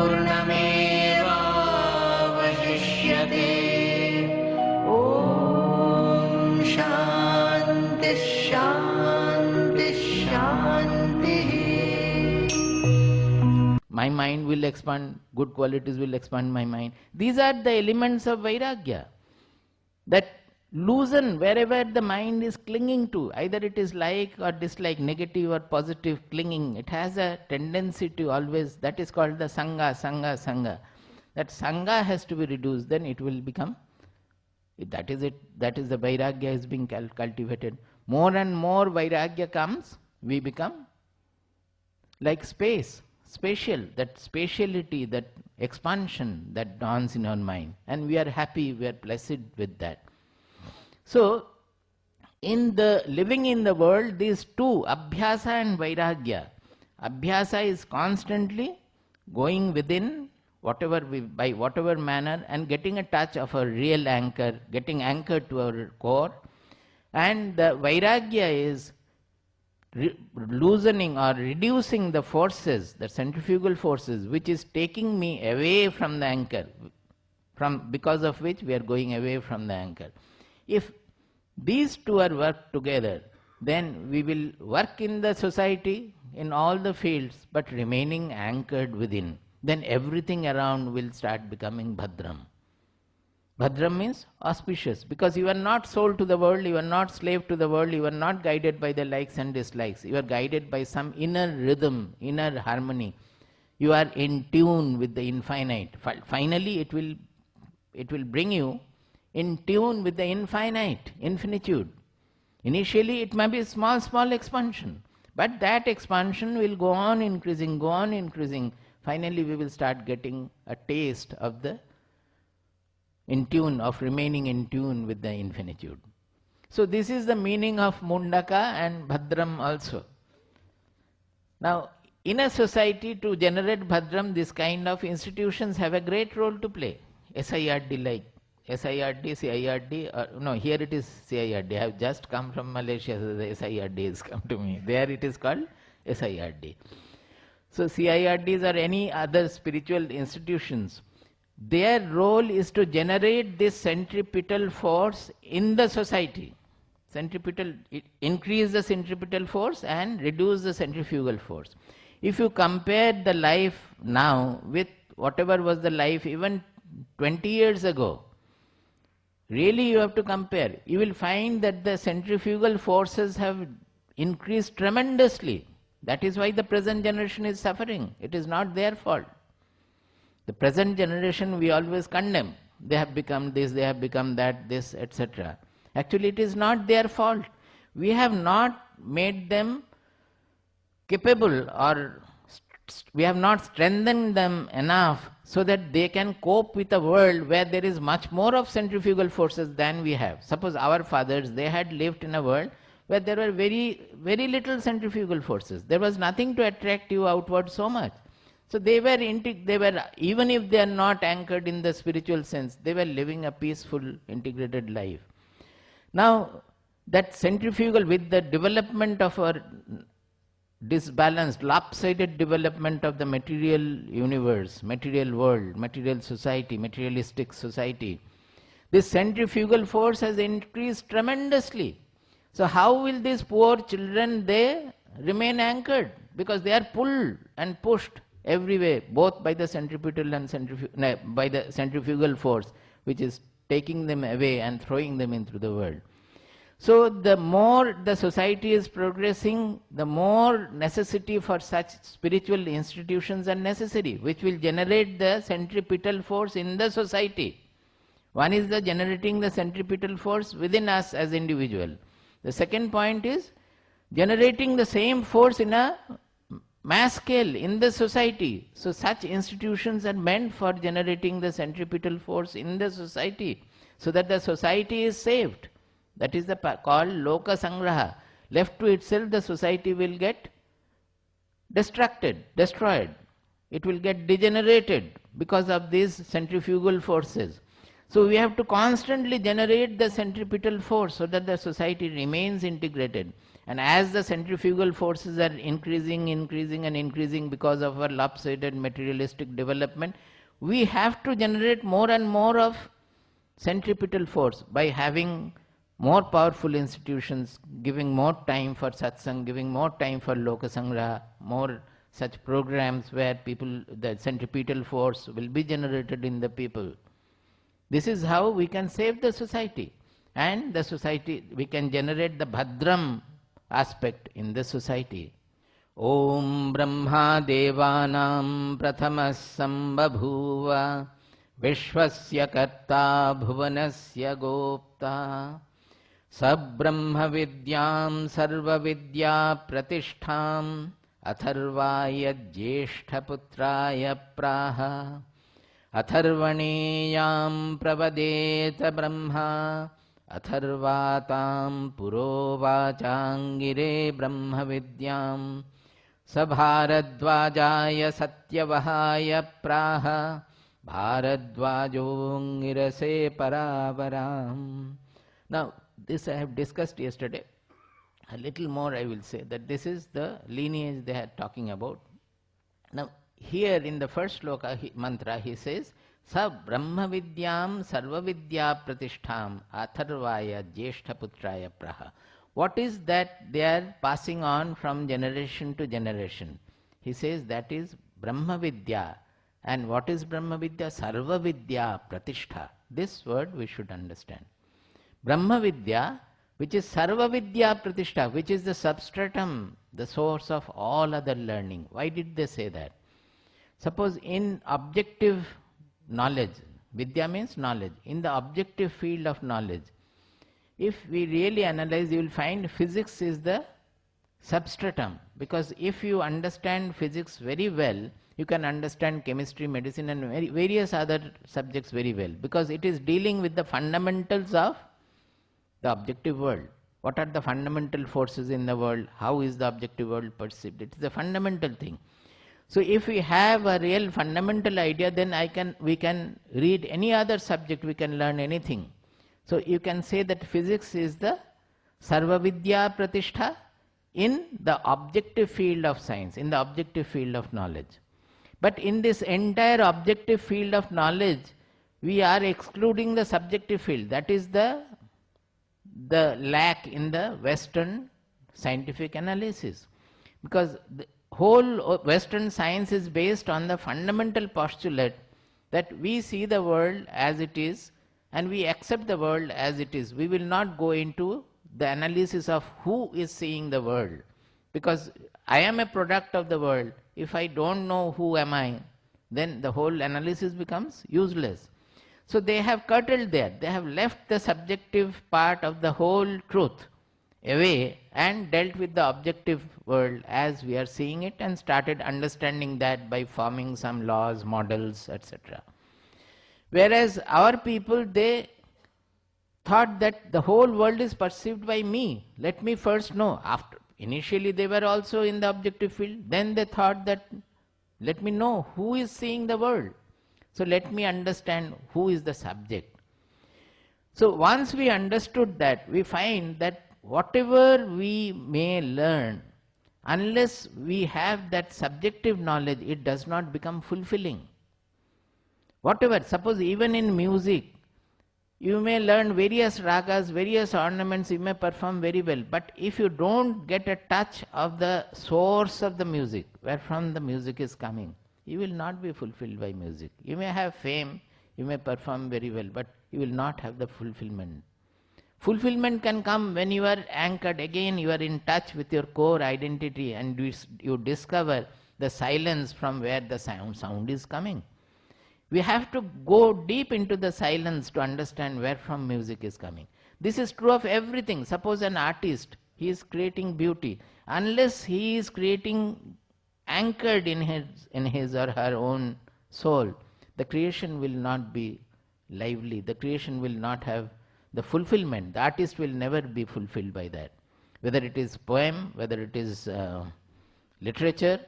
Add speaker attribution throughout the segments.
Speaker 1: Purnameva Vashishyate. Om Shanti Shanti Shanti. My mind will expand, good qualities will expand my mind. These are the elements of Vairagya that loosen wherever the mind is clinging to. Either it is like or dislike, negative or positive clinging. It has a tendency to always, that is called the Sangha, Sangha, Sangha. That Sangha has to be reduced, then it will become, that is it, that is the Vairagya is being cultivated. More and more Vairagya comes, we become like space. Spatial, that spatiality, that expansion that dawns in our mind, and we are happy, we are blessed with that. So, in the living in the world, these two, Abhyasa and Vairagya. Abhyasa is constantly going within whatever by whatever manner and getting a touch of a real anchor, getting anchored to our core, and the Vairagya is loosening or reducing the forces, the centrifugal forces, which is taking me away from the anchor, because of which we are going away from the anchor. If these two are worked together, then we will work in the society, in all the fields, but remaining anchored within. Then everything around will start becoming Bhadram. Bhadram means auspicious, because you are not sold to the world, you are not slave to the world, you are not guided by the likes and dislikes. You are guided by some inner rhythm, inner harmony. You are in tune with the infinite. Finally, it will bring you in tune with the infinite, infinitude. Initially, it may be a small, small expansion, but that expansion will go on increasing, go on increasing. Finally, we will start getting a taste of the in tune, of remaining in tune with the infinitude. So this is the meaning of Mundaka and Bhadram also. Now, in a society, to generate Bhadram, this kind of institutions have a great role to play. SIRD like, SIRD, CIRD, no, here it is CIRD. I have just come from Malaysia, so the SIRD has come to me. There it is called SIRD. So CIRDs or any other spiritual institutions, their role is to generate this centripetal force in the society. Increase the centripetal force and reduce the centrifugal force. If you compare the life now with whatever was the life even 20 years ago, really you have to compare. You will find that the centrifugal forces have increased tremendously. That is why the present generation is suffering. It is not their fault. The present generation we always condemn. They have become this, they have become that, this, etc. Actually, it is not their fault. We have not made them capable, or we have not strengthened them enough so that they can cope with a world where there is much more of centrifugal forces than we have. Suppose our fathers, they had lived in a world where there were very, very little centrifugal forces. There was nothing to attract you outward so much. So they were, even if they are not anchored in the spiritual sense, they were living a peaceful, integrated life. Now, that centrifugal, with the development of our disbalanced, lopsided development of the material universe, material world, material society, materialistic society, this centrifugal force has increased tremendously. So how will these poor children, they remain anchored? Because they are pulled and pushed everywhere, both by the centripetal and by the centrifugal force, which is taking them away and throwing them into the world. So the more the society is progressing, the more necessity for such spiritual institutions are necessary, which will generate the centripetal force in the society. One is the generating the centripetal force within us as individual. The second point is generating the same force in a mass scale in the society. So such institutions are meant for generating the centripetal force in the society, so that the society is saved. That is called Loka Sangraha. Left to itself, the society will get destroyed. It will get degenerated because of these centrifugal forces. So we have to constantly generate the centripetal force so that the society remains integrated. And as the centrifugal forces are increasing because of our lopsided materialistic development, we have to generate more and more of centripetal force by having more powerful institutions, giving more time for satsang, giving more time for lokasangraha, more such programs where people, the centripetal force will be generated in the people. This is how we can save the society. And the society, we can generate the bhadram aspect in the society. Om Brahma Devanam Prathamas Sambhabhuva Vishwasya Karta Bhuvanasya Gopta Sabrahma Vidyam Sarva Vidya Pratishtham Atharvaya Jyeshtaputraya Praha Atharvaneyam Pravadeta Brahma Atharvatam Purovachangire Brahma Vidyam Sabharadvajaya Satyavahaya Praha Bharadvajongirase Paravaram. Now, this I have discussed yesterday. A little more I will say that this is the lineage they are talking about. Now, here in the first sloka mantra he says, Sa Brahma Vidyam Sarva Vidya Pratishtham Atharvaya Jyeshtaputraya Praha. What is that they are passing on from generation to generation? He says that is Brahma Vidya. And what is Brahma Vidya? Sarva Vidya Pratishtha. This word we should understand. Brahma Vidya, which is Sarva Vidya Pratishtha, which is the substratum, the source of all other learning. Why did they say that? Suppose in objective knowledge, Vidya means knowledge, in the objective field of knowledge, if we really analyze, you will find physics is the substratum. Because if you understand physics very well, you can understand chemistry, medicine and various other subjects very well. Because it is dealing with the fundamentals of the objective world. What are the fundamental forces in the world? How is the objective world perceived? It is a fundamental thing. So if we have a real fundamental idea, then we can read any other subject, we can learn anything. So you can say that physics is the Sarva Vidya Pratishtha in the objective field of science, in the objective field of knowledge. But in this entire objective field of knowledge, we are excluding the subjective field. That is the lack in the Western scientific analysis. Because the whole Western science is based on the fundamental postulate that we see the world as it is and we accept the world as it is. We will not go into the analysis of who is seeing the world. Because I am a product of the world. If I don't know who am I, then the whole analysis becomes useless. So they have curtailed there. They have left the subjective part of the whole truth away and dealt with the objective world as we are seeing it and started understanding that by forming some laws, models, etc. Whereas our people, they thought that the whole world is perceived by me. Let me first know. Initially they were also in the objective field. Then they thought that let me know who is seeing the world. So let me understand who is the subject. So once we understood that, we find that whatever we may learn, unless we have that subjective knowledge, it does not become fulfilling. Whatever, suppose even in music, you may learn various ragas, various ornaments, you may perform very well. But if you don't get a touch of the source of the music, where from the music is coming, you will not be fulfilled by music. You may have fame, you may perform very well, but you will not have the fulfillment. Fulfillment can come when you are anchored, again you are in touch with your core identity and you discover the silence from where the sound is coming. We have to go deep into the silence to understand where from music is coming. This is true of everything. Suppose an artist, he is creating beauty. Unless he is creating anchored in his or her own soul, the creation will not be lively. The creation will not have the fulfillment. The artist will never be fulfilled by that. Whether it is poem, whether it is literature,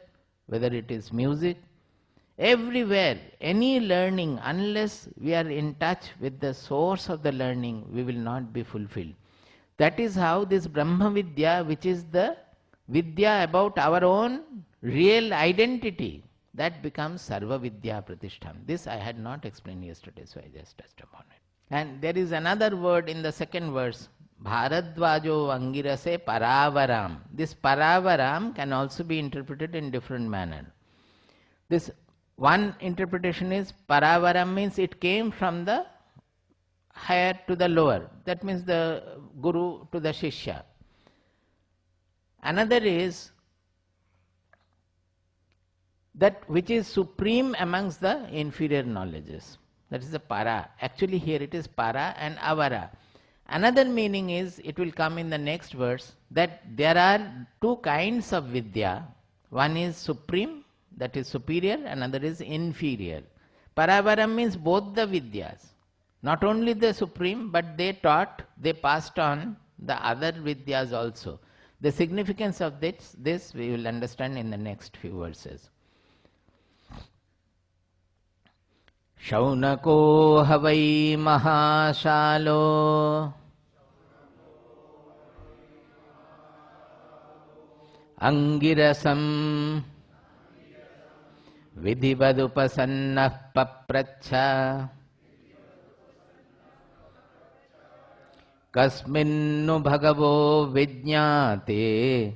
Speaker 1: whether it is music, Everywhere, any learning, unless we are in touch with the source of the learning, we will not be fulfilled. That is how this Brahma Vidya, which is the Vidya about our own real identity, that becomes Sarva Vidya Pratishtham. This I had not explained yesterday, so I just touched upon it. And there is another word in the second verse, Bharadvajo Angirase Paravaram. This Paravaram can also be interpreted in different manner. This one interpretation is Paravaram means it came from the higher to the lower. That means the Guru to the Shishya. Another is that which is supreme amongst the inferior knowledges. That is the Para. Actually here it is Para and Avara. Another meaning is, it will come in the next verse, that there are two kinds of Vidya. One is supreme, that is superior, another is inferior. Paravaram means both the Vidyas. Not only the supreme, but they taught, they passed on the other Vidyas also. The significance of this we will understand in the next few verses. Shaunako havai mahashalo angirasam vidhivadupasannah papracha kasminnu bhagavo vijñāte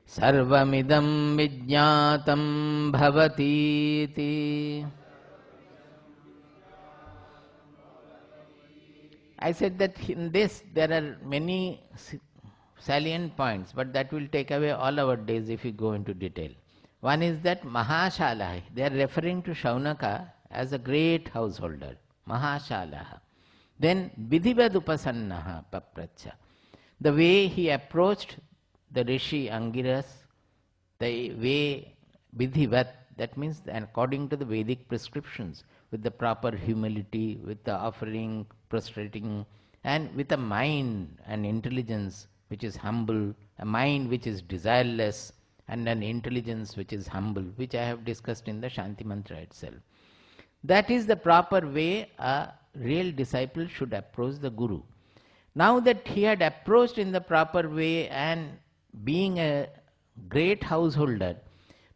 Speaker 1: sarvamidam vijñātam bhavati. I said that in this there are many salient points, but that will take away all our days if we go into detail. One is that Mahashala, they are referring to Shaunaka as a great householder, Mahashalaha. Then Vidhivad Upasannaha Papracha, the way he approached the Rishi Angiras, the way Vidhivat, that means according to the Vedic prescriptions, with the proper humility, with the offering, prostrating, and with a mind and intelligence which is humble, a mind which is desireless, and an intelligence which is humble, which I have discussed in the Shanti Mantra itself. That is the proper way a real disciple should approach the Guru. Now that he had approached in the proper way and being a great householder,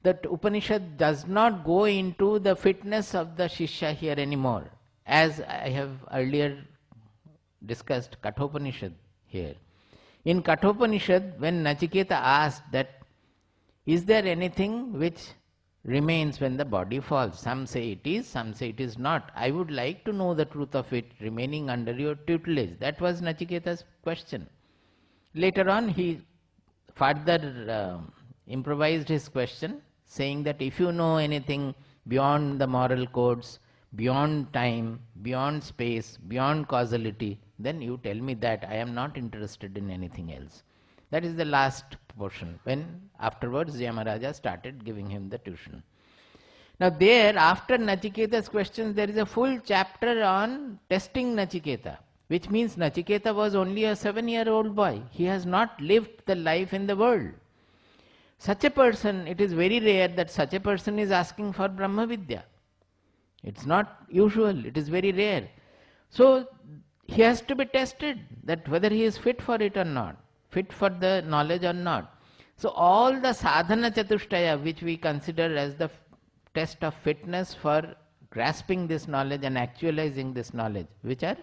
Speaker 1: that Upanishad does not go into the fitness of the Shishya here anymore. As I have earlier discussed Kathopanishad here. In Kathopanishad, when Nachiketa asked that, is there anything which remains when the body falls? Some say it is, some say it is not. I would like to know the truth of it remaining under your tutelage. That was Nachiketa's question. Later on, he further improvised his question, saying that if you know anything beyond the moral codes, beyond time, beyond space, beyond causality, then you tell me that. I am not interested in anything else. That is the last portion, when afterwards Yamaraja started giving him the tuition. Now there, after Nachiketa's questions, there is a full chapter on testing Nachiketa, which means Nachiketa was only a 7-year-old boy. He has not lived the life in the world. Such a person, it is very rare that such a person is asking for Brahma Vidya. It's not usual, it is very rare. So he has to be tested, that whether he is fit for it or not, fit for the knowledge or not. So all the sadhana chatushtaya, which we consider as the test of fitness for grasping this knowledge and actualizing this knowledge, which are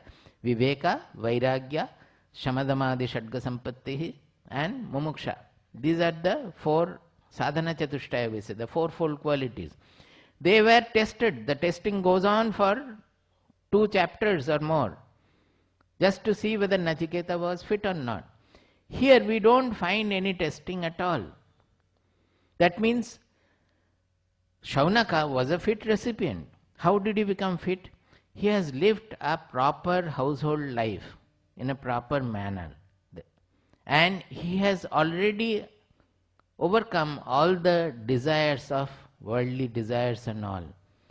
Speaker 1: Viveka, Vairagya, Shamadamadi Shadga Sampattihi and Mumuksha. These are the 4 sadhana chatushtaya, we say, the 4-fold qualities. They were tested. The testing goes on for 2 chapters or more, just to see whether Nachiketa was fit or not. Here we don't find any testing at all. That means Shaunaka was a fit recipient. How did he become fit? He has lived a proper household life in a proper manner. And he has already overcome all the desires of worldly desires and all.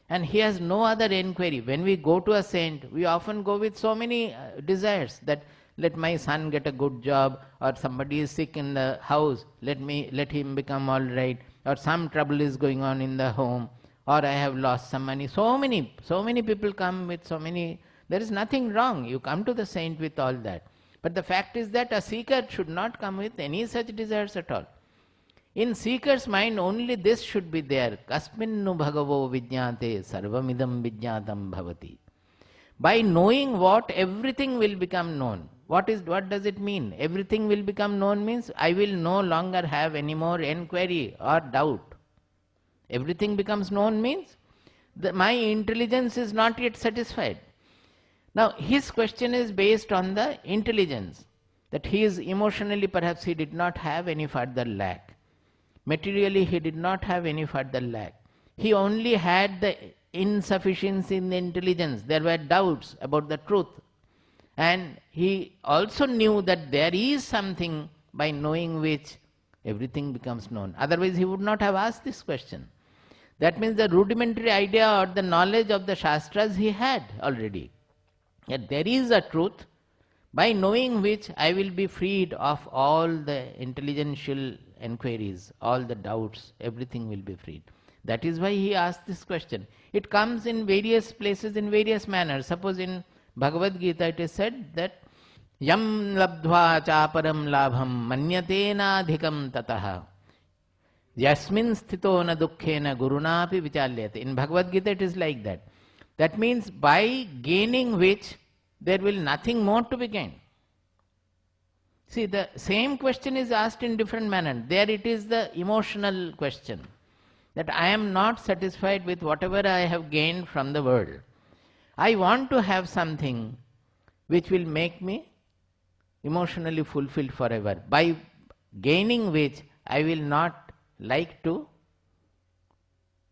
Speaker 1: And he has no other enquiry. When we go to a saint, we often go with so many desires that let my son get a good job, or somebody is sick in the house, let him become all right, or some trouble is going on in the home, or I have lost some money. So many people come with so many. There is nothing wrong. You come to the saint with all that. But the fact is that a seeker should not come with any such desires at all. In seeker's mind only this should be there. Kasminnu bhagavo vijñāte sarvamidam vijñātam bhavati. By knowing what, everything will become known. What does it mean? Everything will become known means I will no longer have any more enquiry or doubt. Everything becomes known means my intelligence is not yet satisfied. Now his question is based on the intelligence, that he is emotionally, perhaps he did not have any further lack. Materially he did not have any further lack. He only had the insufficiency in the intelligence. There were doubts about the truth. And he also knew that there is something by knowing which everything becomes known. Otherwise he would not have asked this question. That means the rudimentary idea or the knowledge of the Shastras he had already. That there is a truth by knowing which I will be freed of all the intelligential enquiries, all the doubts, everything will be freed. That is why he asked this question. It comes in various places, in various manners. Suppose in Bhagavad Gita it is said that Yam labdhva chaparam labham manyatena adhikam tataha yasmin sthito na dukkhena gurunapi vichalyate. In Bhagavad Gita it is like that. That means by gaining which there will nothing more to be gained. See, the same question is asked in different manner. There it is the emotional question, that I am not satisfied with whatever I have gained from the world. I want to have something which will make me emotionally fulfilled forever, by gaining which I will not like to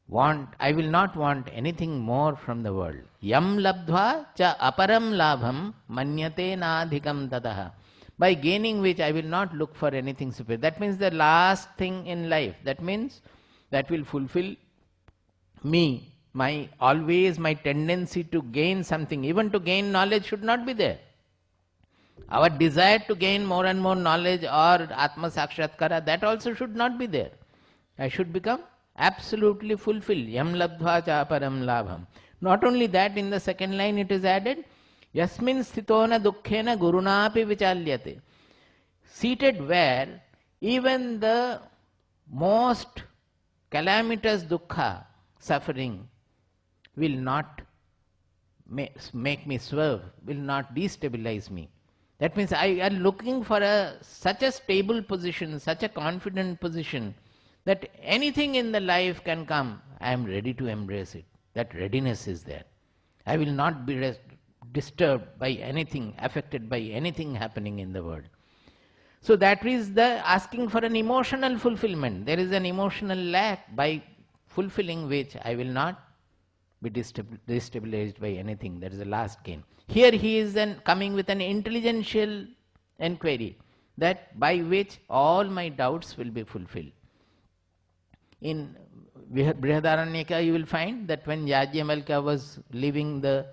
Speaker 1: want, I will not want anything more from the world. Yam labdhva cha aparam labham manyate nadhikam tataha. By gaining which I will not look for anything superior. That means the last thing in life. That means that will fulfill me. My tendency to gain something, even to gain knowledge, should not be there. Our desire to gain more and more knowledge or Atma Sakshatkara, that also should not be there. I should become absolutely fulfilled. Yam labdhva cha param labham. Not only that, in the second line it is added, Yasmin sthitona dukkhena gurunapi vichalyate. Seated where even the most calamitous dukkha, suffering, will not make me swerve, will not destabilize me. That means I am looking for such a stable position, such a confident position, that anything in the life can come, I am ready to embrace it. That readiness is there. I will not be disturbed by anything, affected by anything happening in the world. So that is the asking for an emotional fulfillment. There is an emotional lack by fulfilling which I will not be destabilized by anything. That is the last gain. Here he is then coming with an intelligential enquiry, that by which all my doubts will be fulfilled. In Brihadaranyaka you will find that when Yajna was leaving the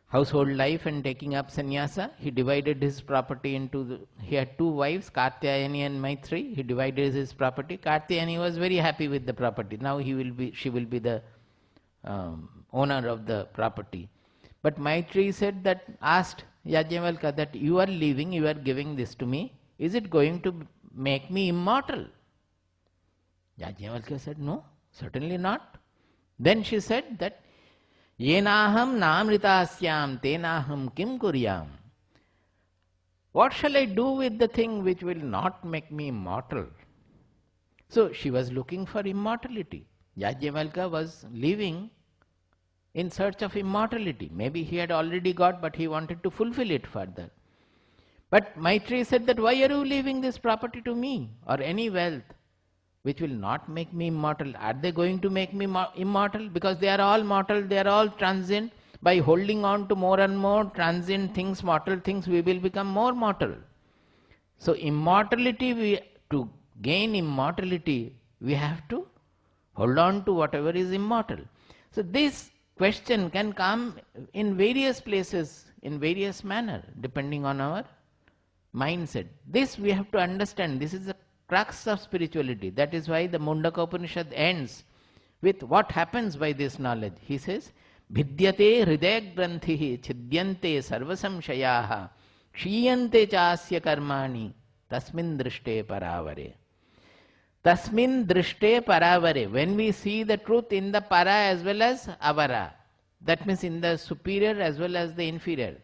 Speaker 1: household life and taking up sannyasa, he divided his property into he had two wives, Katyayani and Maitri. He divided his property. Katyayani was very happy with the property. Now she will be the owner of the property. But Maitri said that, asked Yajna that you are leaving, you are giving this to me, is it going to make me immortal? Yajna said, no, certainly not. Then she said that Yenaham namritasyam tenaham kim kuryam. What shall I do with the thing which will not make me immortal? So she was looking for immortality. Yajna was living in search of immortality. Maybe he had already got, but he wanted to fulfill it further. But Maitri said that, why are you leaving this property to me, or any wealth which will not make me immortal? Are they going to make me immortal? Because they are all mortal, they are all transient. By holding on to more and more transient things, mortal things, we will become more mortal. So immortality, to gain immortality, we have to hold on to whatever is immortal. So this question can come in various places in various manner depending on our mindset. This we have to understand. This is the crux of spirituality. That is why the Mundakopanishad ends with what happens by this knowledge. He says, Vidyate hridaya granthihi chidyante sarvasamshayaha kshiyante chasya karmani tasmin drishte paravare. Tasmin drishte paravare. When we see the truth in the para as well as avara, that means in the superior as well as the inferior.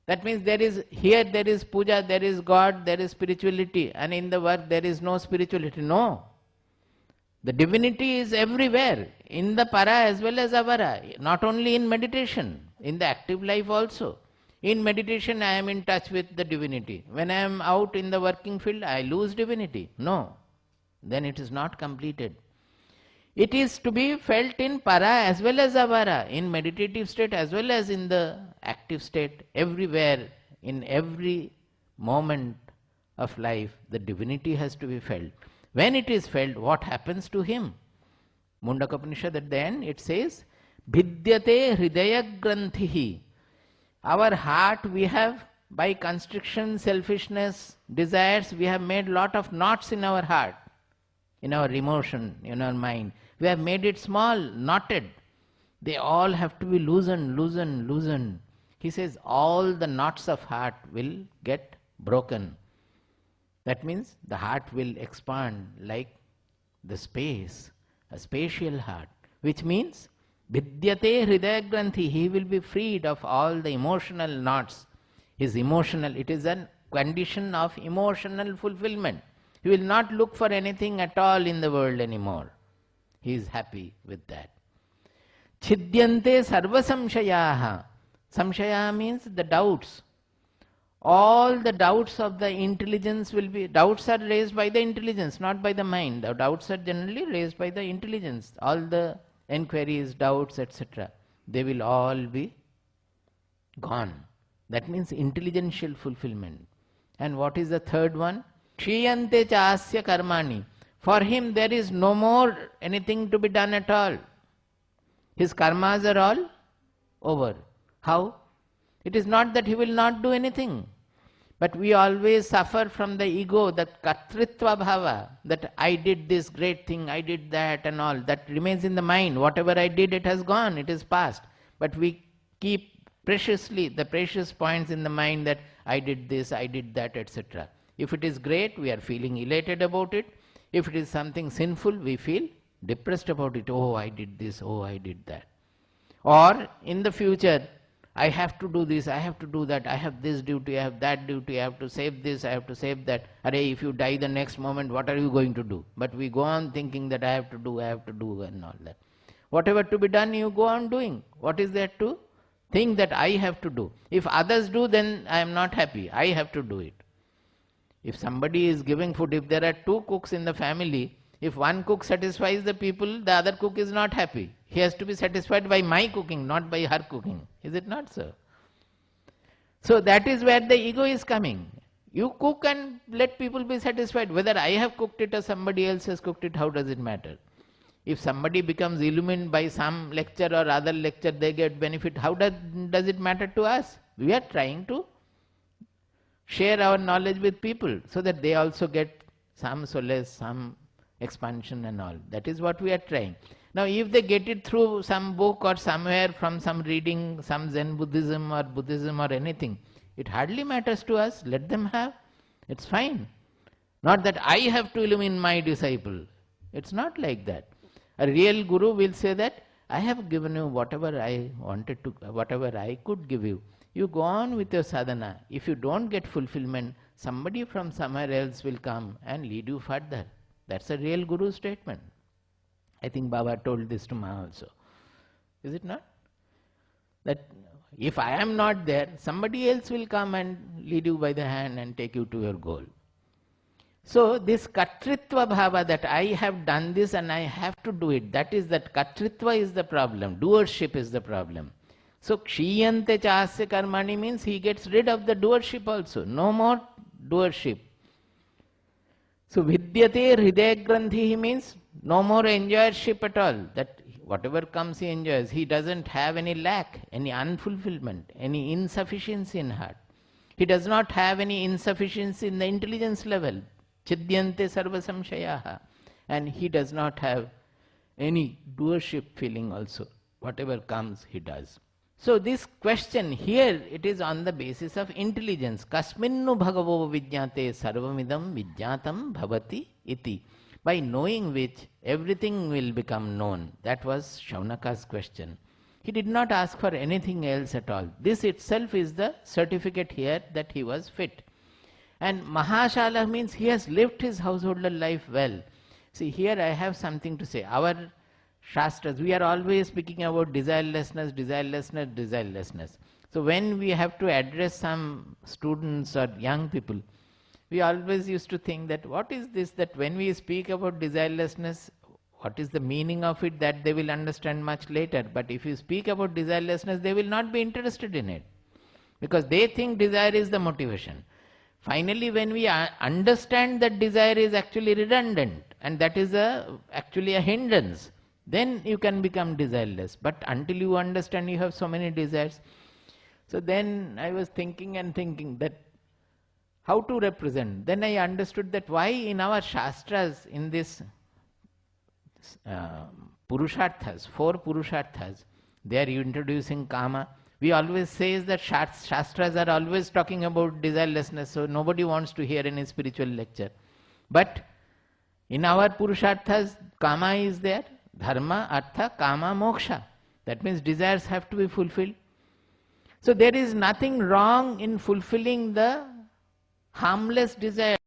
Speaker 1: That means there is puja, there is God, there is spirituality, and in the work there is no spirituality. No. The divinity is everywhere, in the para as well as avara, not only in meditation, in the active life also. In meditation I am in touch with the divinity. When I am out in the working field, I lose divinity. No. Then it is not completed. It is to be felt in para as well as avara, in meditative state as well as in the active state. Everywhere, in every moment of life, the divinity has to be felt. When it is felt, what happens to him? Mundakopanishad at the end, it says, Vidyate hridaya granthihi. Our heart, we have, by constriction, selfishness, desires, we have made lot of knots in our heart, in our emotion, in our mind. We have made it small, knotted. They all have to be loosened. He says all the knots of heart will get broken. That means the heart will expand like the space, a spatial heart, which means Vidyate hridaya granthi, he will be freed of all the emotional knots. His emotional, it is a condition of emotional fulfillment. He will not look for anything at all in the world anymore. He is happy with that. Chidyante sarva samshayaha. Samshaya means the doubts. All the doubts of the intelligence will be, doubts are raised by the intelligence, not by the mind. The doubts are generally raised by the intelligence. All the enquiries, doubts, etc., they will all be gone. That means intelligential fulfillment. And what is the third one? Kshiyante chasya karmani. For him there is no more anything to be done at all. His karmas are all over. How? It is not that he will not do anything. But we always suffer from the ego, that kartritva bhava, that I did this great thing, I did that and all. That remains in the mind. Whatever I did, it has gone, it is past. But we keep preciously the precious points in the mind that I did this, I did that, etc. If it is great, we are feeling elated about it. If it is something sinful, we feel depressed about it. Oh, I did this, oh, I did that. Or in the future, I have to do this, I have to do that, I have this duty, I have that duty, I have to save this, I have to save that. Array, if you die the next moment, what are you going to do? But we go on thinking that I have to do and all that. Whatever to be done, you go on doing. What is there to think that I have to do? If others do, then I am not happy. I have to do it. If somebody is giving food, if there are two cooks in the family, if one cook satisfies the people, the other cook is not happy. He has to be satisfied by my cooking, not by her cooking. Is it not so? So that is where the ego is coming. You cook and let people be satisfied. Whether I have cooked it or somebody else has cooked it, how does it matter? If somebody becomes illumined by some lecture or other lecture, they get benefit. How does it matter to us? We are trying to share our knowledge with people so that they also get some solace, some expansion and all. That is what we are trying. Now if they get it through some book or somewhere from some reading, some Zen Buddhism or anything, it hardly matters to us. Let them have. It's fine. Not that I have to illumine my disciple. It's not like that. A real guru will say that I have given you whatever I wanted to, whatever I could give you. You go on with your sadhana. If you don't get fulfillment, somebody from somewhere else will come and lead you further. That's a real guru statement. I think Baba told this to Ma also. Is it not? That if I am not there, somebody else will come and lead you by the hand and take you to your goal. So this kartritva bhava, that I have done this and I have to do it, that is that kartritva is the problem. Doership is the problem. So kshiyante chasya karmani means he gets rid of the doership also. No more doership. So vidyate hridaya granthihi means no more enjoyership at all. That whatever comes he enjoys. He doesn't have any lack, any unfulfillment, any insufficiency in heart. He does not have any insufficiency in the intelligence level. Chidyante sarva samshayaha. And he does not have any doership feeling also. Whatever comes, he does. So this question here, it is on the basis of intelligence. Kasminnu bhagavo vijñate sarvamidam vijñatam bhavati iti. By knowing which, everything will become known. That was Shaunaka's question. He did not ask for anything else at all. This itself is the certificate here that he was fit. And Mahashala means he has lived his householder life well. See, here I have something to say. Our Shastras, we are always speaking about desirelessness, desirelessness, desirelessness. So when we have to address some students or young people, we always used to think that what is this, that when we speak about desirelessness, what is the meaning of it, that they will understand much later. But if you speak about desirelessness, they will not be interested in it, because they think desire is the motivation. Finally, when we understand that desire is actually redundant and that is actually a hindrance, then you can become desireless. But until you understand you have so many desires. So then I was thinking that how to represent. Then I understood that why in our Shastras, in this Purusharthas, 4 Purusharthas, they are introducing Kama. We always say that Shastras are always talking about desirelessness, so nobody wants to hear any spiritual lecture. But in our Purusharthas, Kama is there. Dharma, Artha, Kama, Moksha. That means desires have to be fulfilled. So there is nothing wrong in fulfilling the harmless desire.